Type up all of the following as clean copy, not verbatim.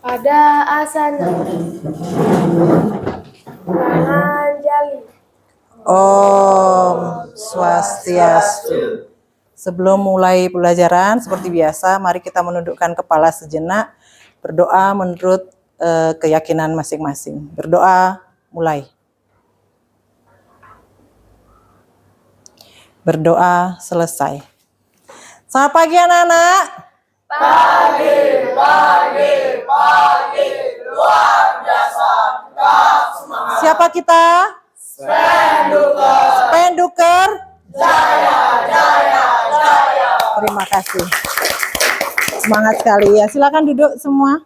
Pada asana. Tangan jali. Om Swastiastu. Sebelum mulai pelajaran, seperti biasa, mari kita menundukkan kepala sejenak, berdoa menurut keyakinan masing-masing. Berdoa, mulai. Berdoa, selesai. Selamat pagi anak-anak. Pagi, luar biasa, tetap semangat. Siapa kita? Spenduker. Jaya. Terima kasih. Semangat sekali ya. Silakan duduk semua.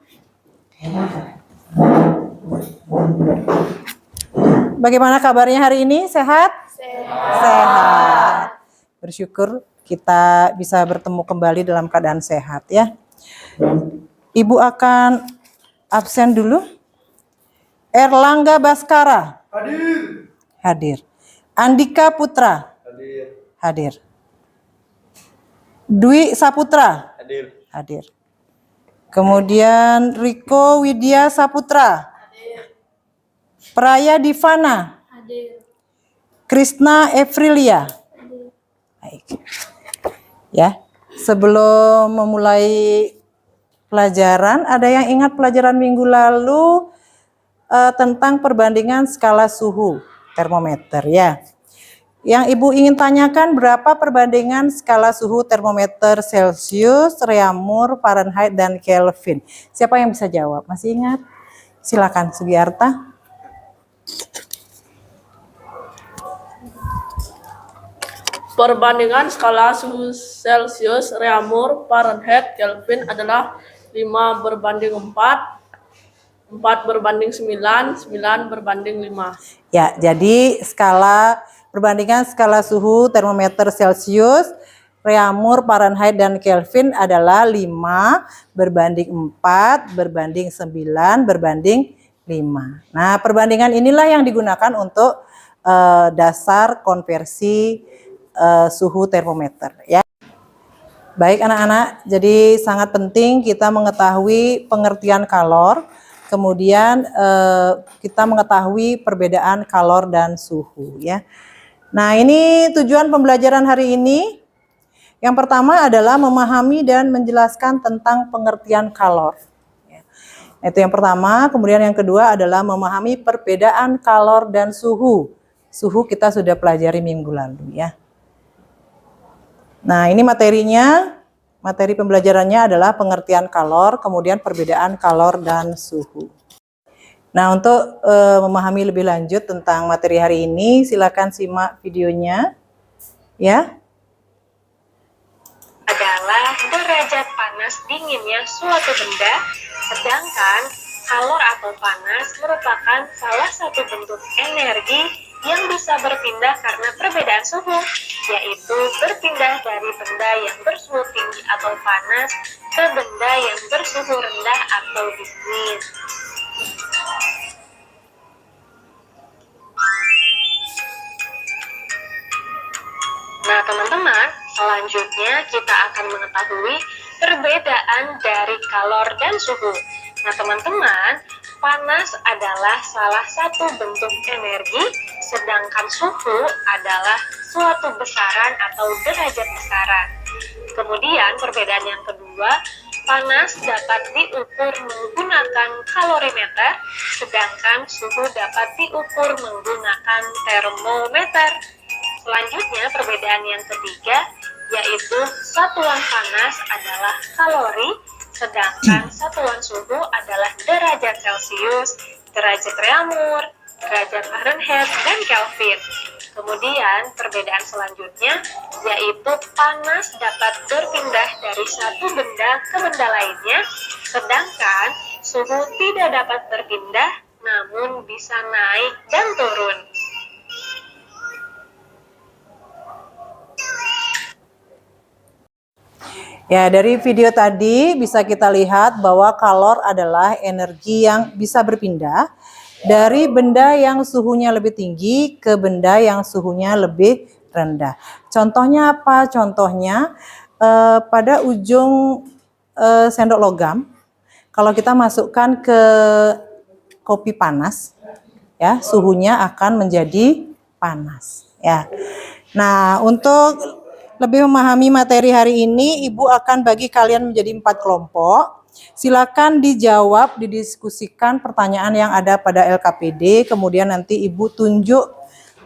Bagaimana kabarnya hari ini? Sehat? Sehat. Bersyukur kita bisa bertemu kembali dalam keadaan sehat ya. Ibu akan absen dulu. Erlangga Baskara. Hadir. Andika Putra. Hadir. Dwi Saputra. Hadir. Kemudian Riko Widya Saputra. Praya Divana. Krisna Evrilia. Baik. Ya, sebelum memulai pelajaran, ada yang ingat pelajaran minggu lalu tentang perbandingan skala suhu termometer ya. Yang Ibu ingin tanyakan berapa perbandingan skala suhu termometer Celcius, Reaumur, Fahrenheit, dan Kelvin? Siapa yang bisa jawab? Masih ingat? Silakan Sugiarta. Perbandingan skala suhu Celcius, Reaumur, Fahrenheit, Kelvin adalah 5:4, 4:9, 9:5. Ya, jadi perbandingan skala suhu termometer Celcius, Reaumur, Fahrenheit, dan Kelvin adalah 5:4:9:5. Nah, perbandingan inilah yang digunakan untuk dasar konversi suhu termometer ya. Baik anak-anak, jadi sangat penting kita mengetahui pengertian kalor, kemudian kita mengetahui perbedaan kalor dan suhu ya. Nah, ini tujuan pembelajaran hari ini. Yang pertama adalah memahami dan menjelaskan tentang pengertian kalor. Itu yang pertama, kemudian yang kedua adalah memahami perbedaan kalor dan suhu. Suhu kita sudah pelajari minggu lalu ya. Nah, ini materinya, materi pembelajarannya adalah pengertian kalor, kemudian perbedaan kalor dan suhu. Nah, untuk memahami lebih lanjut tentang materi hari ini, silakan simak videonya. Ya. Adalah derajat panas dinginnya suatu benda, sedangkan kalor atau panas merupakan salah satu bentuk energi yang bisa berpindah karena perbedaan suhu, yaitu berpindah dari benda yang bersuhu tinggi atau panas ke benda yang bersuhu rendah atau dingin. Nah teman-teman, selanjutnya kita akan mengetahui perbedaan dari kalor dan suhu. Nah teman-teman, panas adalah salah satu bentuk energi, sedangkan suhu adalah suatu besaran atau derajat besaran. Kemudian perbedaan yang kedua, panas dapat diukur menggunakan kalorimeter, sedangkan suhu dapat diukur menggunakan termometer. Selanjutnya perbedaan yang ketiga, yaitu satuan panas adalah kalori, sedangkan satuan suhu adalah derajat Celcius, derajat Reaumur, derajat Fahrenheit, dan Kelvin. Kemudian perbedaan selanjutnya yaitu panas dapat berpindah dari satu benda ke benda lainnya, sedangkan suhu tidak dapat berpindah namun bisa naik dan turun. Ya, dari video tadi bisa kita lihat bahwa kalor adalah energi yang bisa berpindah dari benda yang suhunya lebih tinggi ke benda yang suhunya lebih rendah. Contohnya apa? Contohnya pada ujung sendok logam, kalau kita masukkan ke kopi panas, ya, suhunya akan menjadi panas, ya. Nah, untuk lebih memahami materi hari ini, Ibu akan bagi kalian menjadi 4 kelompok. Silakan dijawab, didiskusikan pertanyaan yang ada pada LKPD, kemudian nanti Ibu tunjuk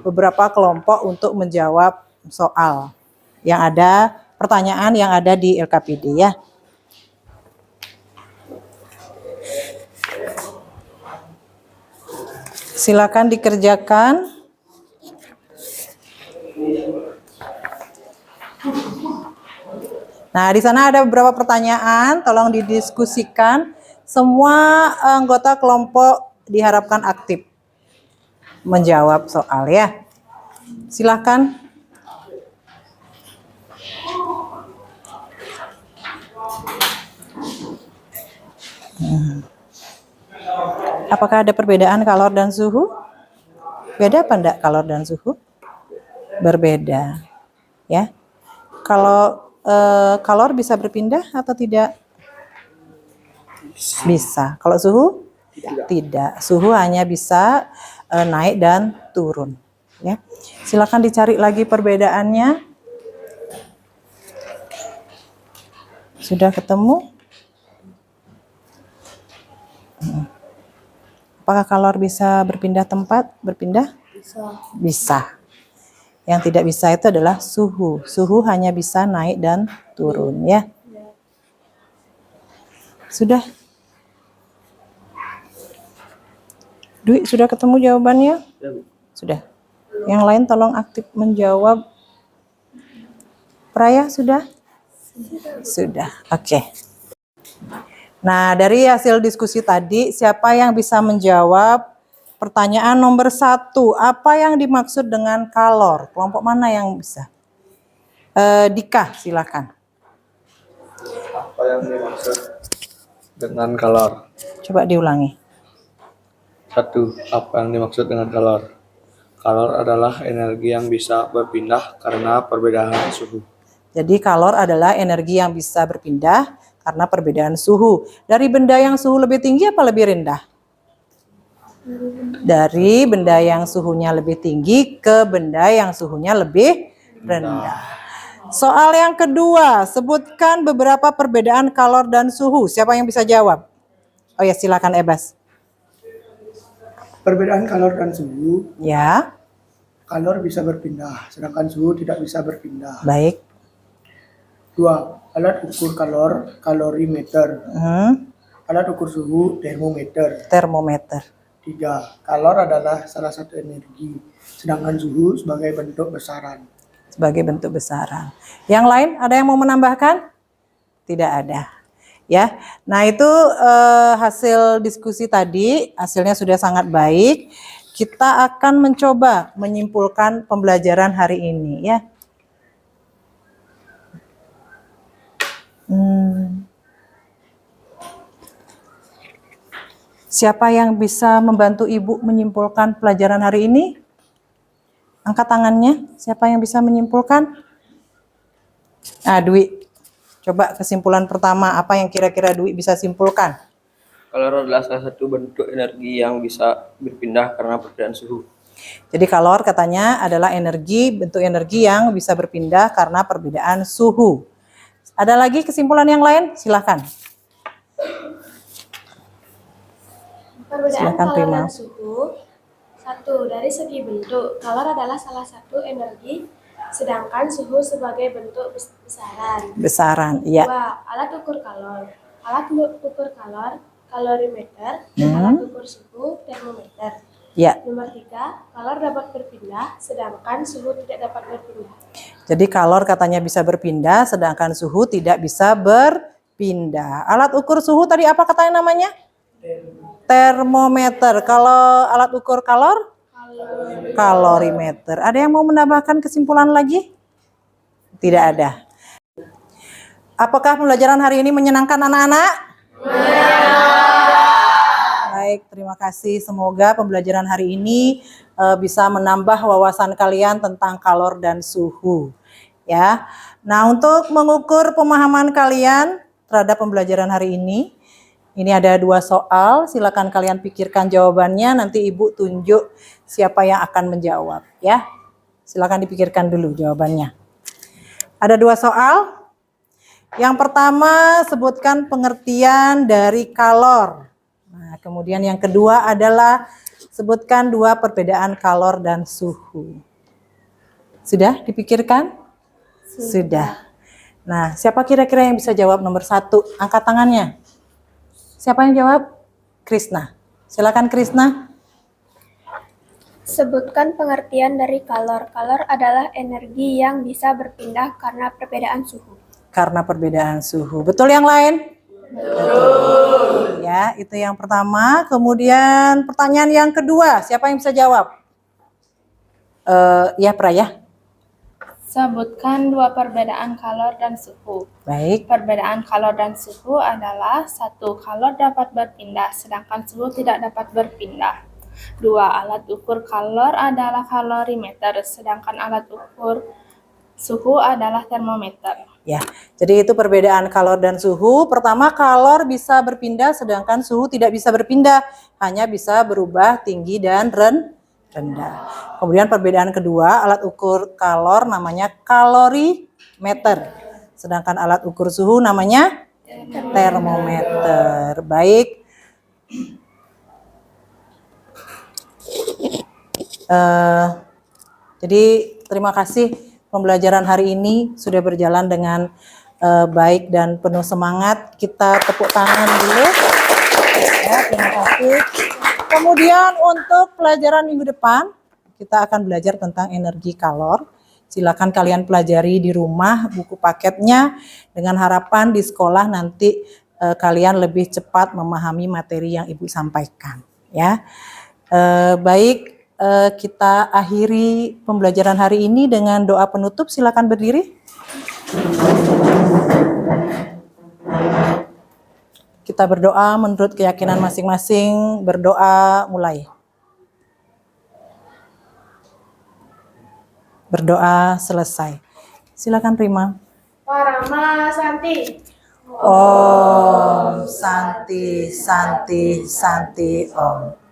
beberapa kelompok untuk menjawab soal yang ada, pertanyaan yang ada di LKPD, ya. Silakan dikerjakan. Nah, di sana ada beberapa pertanyaan, tolong didiskusikan. Semua anggota kelompok diharapkan aktif menjawab soal, ya. Silakan. Apakah ada perbedaan kalor dan suhu? Beda apa enggak kalor dan suhu? Berbeda, ya. Kalau kalor bisa berpindah atau tidak? Bisa. Kalau suhu? Tidak. Suhu hanya bisa naik dan turun, ya. Silakan dicari lagi perbedaannya. Sudah ketemu? Apakah kalor bisa berpindah tempat? Berpindah? Bisa. Yang tidak bisa itu adalah suhu. Suhu hanya bisa naik dan turun, ya. Sudah? Dwi, sudah ketemu jawabannya? Sudah. Yang lain tolong aktif menjawab. Praya sudah? Sudah. Oke. Nah, dari hasil diskusi tadi, siapa yang bisa menjawab pertanyaan nomor 1? Apa yang dimaksud dengan kalor? Kelompok mana yang bisa? Dika, silakan. Apa yang dimaksud dengan kalor? Coba diulangi. 1. Apa yang dimaksud dengan kalor? Kalor adalah energi yang bisa berpindah karena perbedaan suhu. Jadi kalor adalah energi yang bisa berpindah karena perbedaan suhu. Dari benda yang suhu lebih tinggi apa lebih rendah? Dari benda yang suhunya lebih tinggi ke benda yang suhunya lebih rendah. Soal yang kedua, sebutkan beberapa perbedaan kalor dan suhu. Siapa yang bisa jawab? Oh ya, silakan Ebas. Perbedaan kalor dan suhu, Ya, kalor bisa berpindah, sedangkan suhu tidak bisa berpindah. baik. 2. Alat ukur kalor, kalorimeter. Alat ukur suhu, termometer. Termometer. 3. Kalor adalah salah satu energi, sedangkan suhu sebagai bentuk besaran. Sebagai bentuk besaran. Yang lain ada yang mau menambahkan? Tidak ada. Ya, nah itu hasil diskusi tadi, hasilnya sudah sangat baik. Kita akan mencoba menyimpulkan pembelajaran hari ini, ya. Siapa yang bisa membantu Ibu menyimpulkan pelajaran hari ini? Angkat tangannya. Siapa yang bisa menyimpulkan? Nah, Dwi. Coba kesimpulan pertama, apa yang kira-kira Dwi bisa simpulkan? Kalor adalah salah satu bentuk energi yang bisa berpindah karena perbedaan suhu. Jadi kalor katanya adalah bentuk energi yang bisa berpindah karena perbedaan suhu. Ada lagi kesimpulan yang lain? Silakan. Perbedaan Silakan, kalor Prima. dan suhu. 1. Dari segi bentuk, kalor adalah salah satu energi, sedangkan suhu sebagai bentuk besaran. Besaran, iya. 2. Alat ukur kalor. Alat ukur kalor, kalorimeter. Alat ukur suhu, termometer. Ya. Nomor 3. Kalor dapat berpindah, sedangkan suhu tidak dapat berpindah. Jadi kalor katanya bisa berpindah, sedangkan suhu tidak bisa berpindah. Alat ukur suhu tadi apa katanya namanya? Termometer. Kalau alat ukur kalor? Kalorimeter. Ada yang mau menambahkan kesimpulan lagi? Tidak ada. Apakah pembelajaran hari ini menyenangkan anak-anak? Baik, terima kasih. Semoga pembelajaran hari ini bisa menambah wawasan kalian tentang kalor dan suhu. Ya. Nah, untuk mengukur pemahaman kalian terhadap pembelajaran hari ini, Ini ada 2 soal, silakan kalian pikirkan jawabannya, nanti Ibu tunjuk siapa yang akan menjawab ya. Silakan dipikirkan dulu jawabannya. Ada 2 soal. Yang pertama, sebutkan pengertian dari kalor. Nah, kemudian yang kedua adalah sebutkan 2 perbedaan kalor dan suhu. Sudah dipikirkan? Sudah. Nah, siapa kira-kira yang bisa jawab nomor 1? Angkat tangannya. Siapa yang jawab? Krisna. Silakan Krisna. Sebutkan pengertian dari kalor. Kalor adalah energi yang bisa berpindah karena perbedaan suhu. Karena perbedaan suhu. Betul yang lain? Betul. Ya, itu yang pertama. Kemudian pertanyaan yang kedua, siapa yang bisa jawab? Ya, Praya. Sebutkan 2 perbedaan kalor dan suhu. Baik. Perbedaan kalor dan suhu adalah 1. Kalor dapat berpindah, sedangkan suhu tidak dapat berpindah. 2. Alat ukur kalor adalah kalorimeter, sedangkan alat ukur suhu adalah termometer. Ya, jadi itu perbedaan kalor dan suhu. Pertama, kalor bisa berpindah, sedangkan suhu tidak bisa berpindah, hanya bisa berubah tinggi dan rendah. Kemudian perbedaan kedua, alat ukur kalor namanya kalorimeter, sedangkan alat ukur suhu namanya termometer. Baik. Jadi terima kasih, pembelajaran hari ini sudah berjalan dengan baik dan penuh semangat. Kita tepuk tangan dulu. Ya, terima kasih. Kemudian untuk pelajaran minggu depan, kita akan belajar tentang energi kalor. Silakan kalian pelajari di rumah buku paketnya, dengan harapan di sekolah nanti kalian lebih cepat memahami materi yang Ibu sampaikan. Ya, baik, kita akhiri pembelajaran hari ini dengan doa penutup. Silakan berdiri. Kita berdoa menurut keyakinan masing-masing. Berdoa mulai. Berdoa selesai. Silakan Rima. Parama Santi. Om Santi Santi Santi Om.